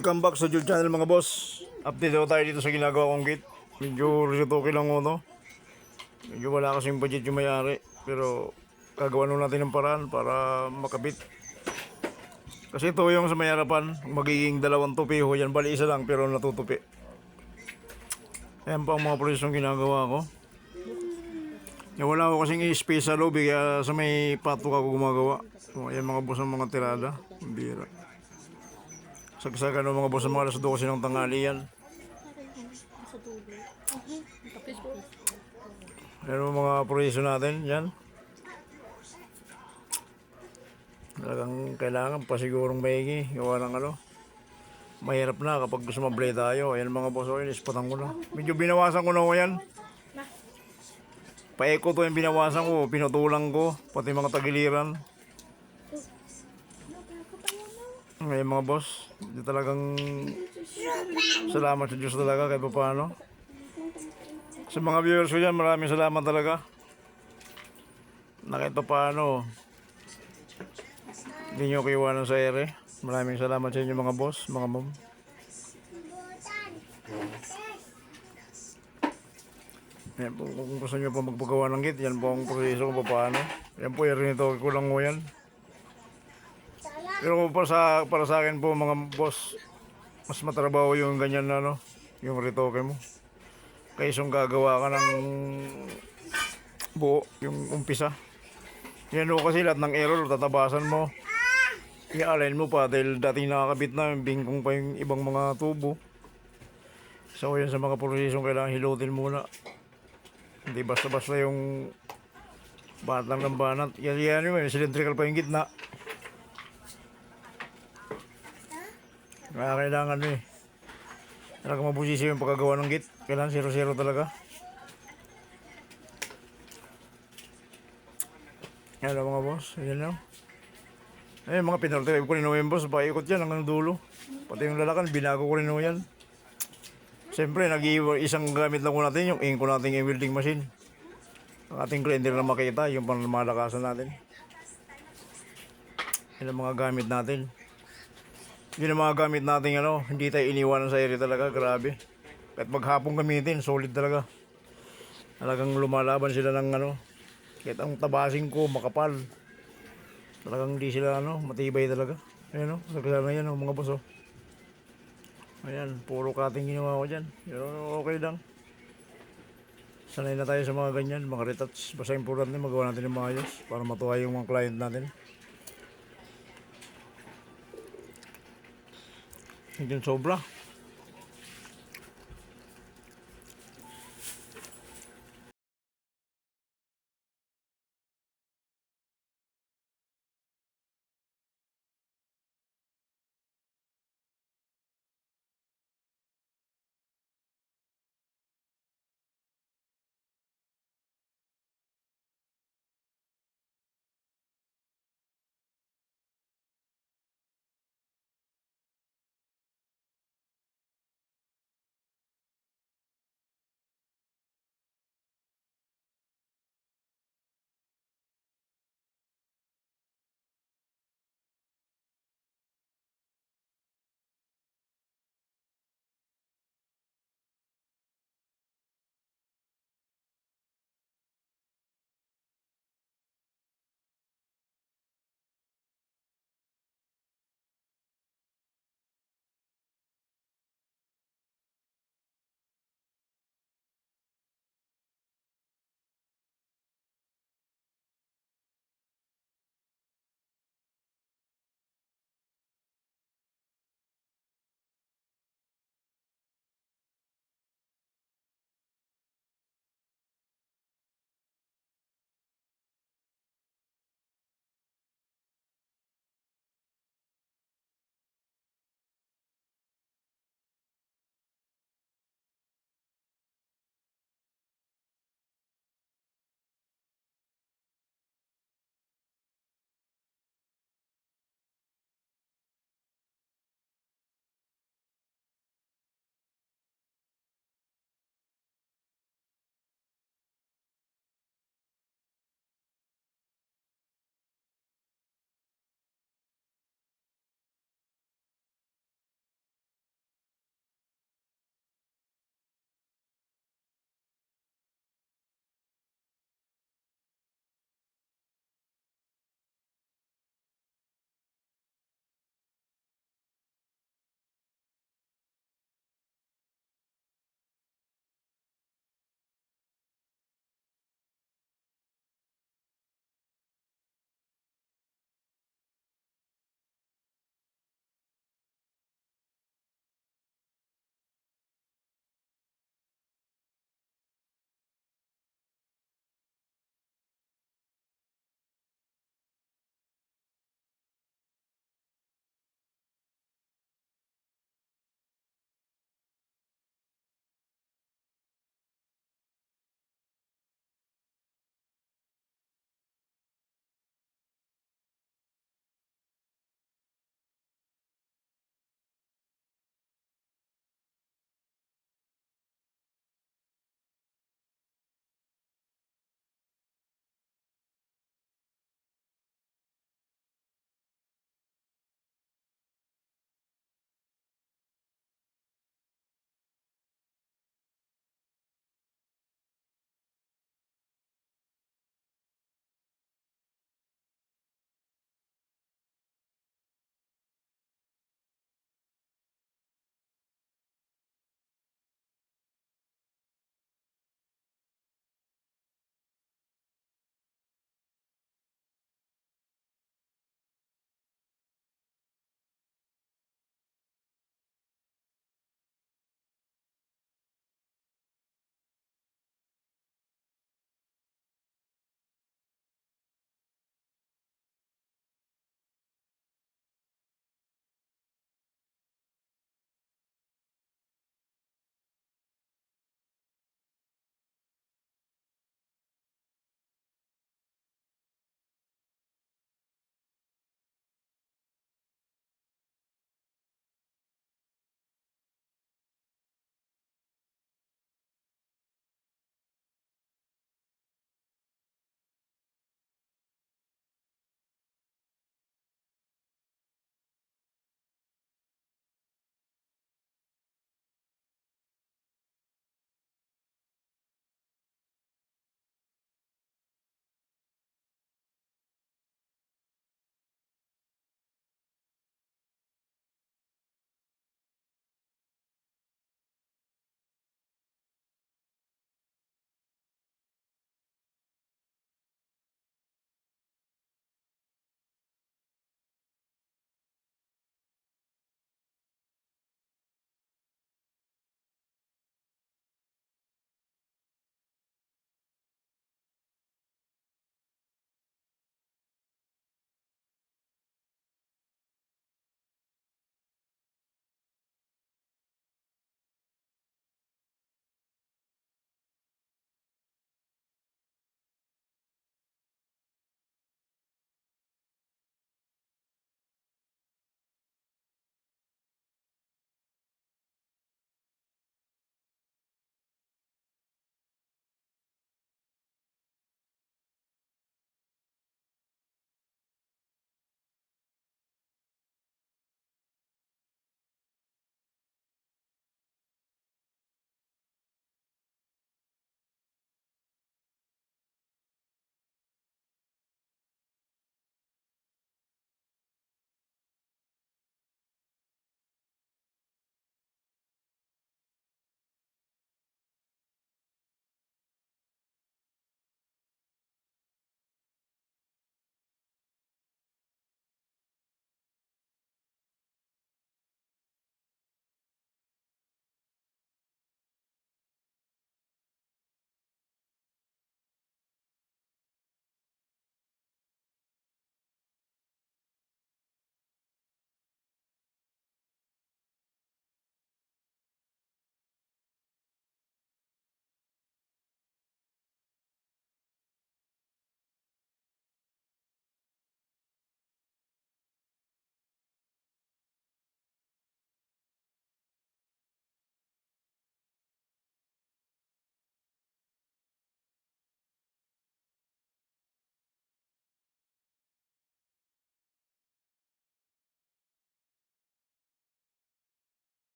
Welcome back sa YouTube channel mga boss. Update daw tayo dito sa ginagawa kong gate. Medyo risitoke lang mo, no? Medyo wala kasing budget yung may-ari. Pero gagawa nun natin ng paraan para makabit. Kasi ito yung sa may harapan, magiging dalawang tupi ho yan. Bali isa lang pero natutupi. Ayan pa ang mga prosesong ginagawa ko. Wala ko kasing space sa loob, kaya sa may patok ako gumagawa. So, ayan mga boss ang mga tirada. Bira. Sagsagan ng mga boss ng mga alas 12 ng tanghali yan. Ayan mga proseso natin, yan. Talagang kailangan pa sigurong maigi. Gawa ng ano. Mahirap na kapag gusto mablay tayo. Ayan mga boss, yun, ispatan ko na. Medyo binawasan ko na ko yan. Pa-eco to yung binawasan ko, pinutulang ko, pati mga tagiliran. Ngayon mga boss, hindi talagang salamat sa Diyos talaga kahit pa paano. Sa mga viewers ko dyan, maraming salamat talaga. Na kahit pa paano, hindi nyo kiwanan sa ere. Maraming salamat sa inyo mga boss, mga mom. Yan po, kung gusto nyo po magpagawa ng gate, yan po ang proseso kung paano. Yan po, yung rinito ko lang mo yan. Pero para sa akin po mga boss, mas matrabaho yung ganyan na no, yung retoke mo. Kaysa gagawa ka ng buo, yung umpisa. Yan o kasi lahat ng error, tatabasan mo. I-align mo pa dahil dating nakakabit na, bingkong pa yung ibang mga tubo. So yan sa mga prosesong kailangan hilutin muna. Hindi basta-basta yung banat lang ng banat. Yan yung cylindrical pa yung gitna. Kaya kailangan talagang mabusisi yung pagkagawa ng gate. Kailangan 0-0 talaga. Yan lang mga boss. Yan lang. Ayun mga pinartay ko rin yung boss. Paikot yan hanggang dulo. Pati yung lalakan, binago ko rin yan. Siyempre, isang gamit lang ko natin, yung inko natin yung welding machine. Ang ating grinder na makita, yung pangmalakasan natin. Yan ang mga gamit natin. Yun ang mga gamit natin, hindi tayo iniwanan sa area talaga, grabe. Kahit maghapong gamitin, solid talaga. Talagang lumalaban sila ng kahit ang tabasing ko, makapal. Talagang hindi sila matibay talaga. Ayan nagkasama na yan mga boss Ayan, puro cutting ginawa ko dyan. Pero okay lang. Sanay na tayo sa mga ganyan, mga retouch. Basta importante magawa natin yung maayos para matuwa yung mga client natin. Hindi sobra.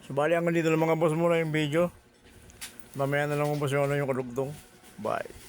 So bali hanggang dito lang mga boss muna yung video. Mamaya na lang mga boss yung ano yung kadugtong. Bye.